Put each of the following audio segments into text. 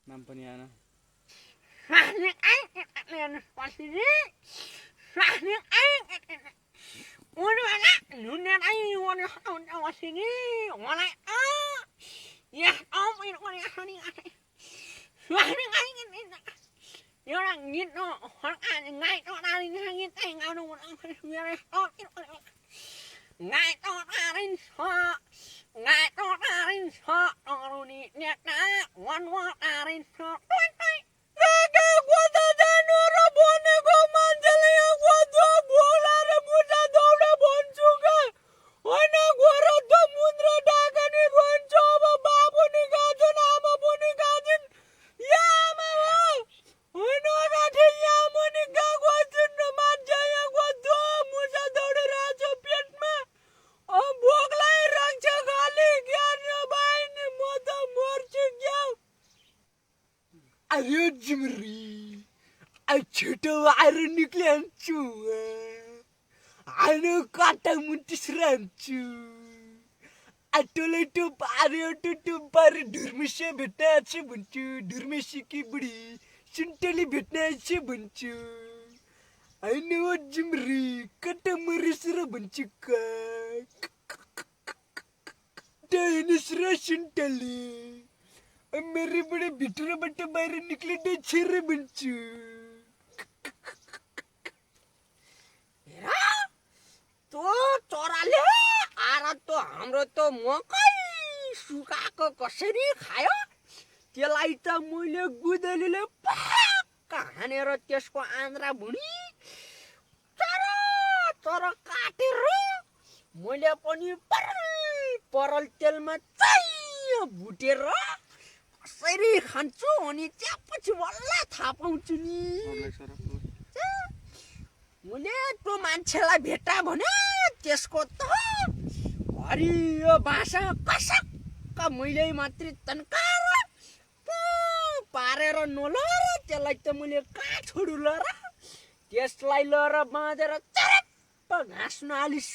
नाम पनि आएन अरे जिमरी छोटो आएर निक्लिहाल्छु आएर काटा मुन्टिस रहन्छु टोलेटो पाऱ्यो टुटु पाऱ्यो ढुर्मेसी भेट्न आएको भन्छु ढुर्मेसीकी बुढी सुन्तली भेट्न आएको भन्छु होइन हो जिमरी कता मरिस र भन्छु हिँडिस र सुन्तली मेरी बुढी भित्रबाट बाहिर निक्लिँदै छ र भन्छु त्यो चराले आएर त हाम्रो त मकै सुकाएको कसरी खायो त्यसलाई त मैले गुदलीले पक्क हानेर त्यसको आन्द्रा भुँडी चर काटेर मैले पनि परल तेलमा चाहिँ भुटेर कसरी खान्छु अनि त्यसपछि बल्ल थाहा पाउँछु नि मैले त्यो मान्छेलाई भेटा भने त्यसको त हरियो भाषा कसक्क मैले मात्रै तन्काएर पारेर नलर त्यसलाई त मैले कहाँ छोडु लर त्यसलाई लर बाँधेर चरप्प घाँस नहालिस्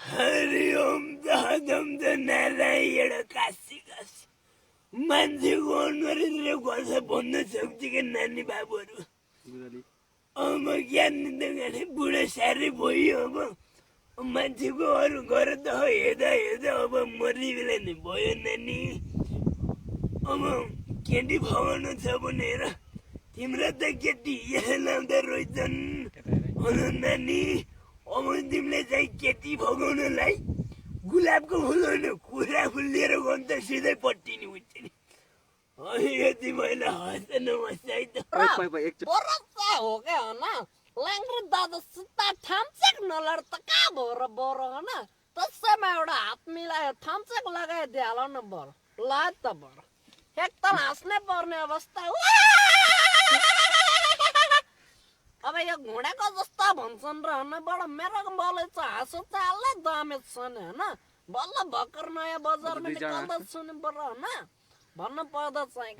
हरिओम दम द नारायण काशी काशी मान्छेको अनुहारले गर्छ भन्न सक्छ कि नानी बाबुहरू अब ज्ञान दिँदै बुढो साह्रै भयो अब मान्छेको अरू घर त हेर्दा हेर्दा अब मरि बेला नि भयो नानी अब केटी भगाउनु छ भनेर तिम्रो त केटी यहाँ लाउँदा रहेछन् नानी अब तिमीले चाहिँ केटी भगाउनलाई गुलाबको फुल होइन कुरा फुल लिएर गयो त सिधै पट्टिने हुन्छ नि यति मैले हँस नमस्ते हो क्या होइन लाङ्ग्रे दादा सुत्ता थाम्चेक नलड त कहाँ भयो र बरो होइन त्यसैमा एउटा हात मिलायो थाम्चेक लगाइदियो हाल न बरो ल त बरो एकदम हाँस्नै पर्ने अवस्था अब यो घुँडाको जस्तो भन्छन् र होइन बडा मेरो बलै चाहिँ हाँसो चालै दामे छ नि होइन बल्ल भर्खर नयाँ बजारमा निकाल्दा सुने बडा होइन भन्नु पर्दा चाहिँ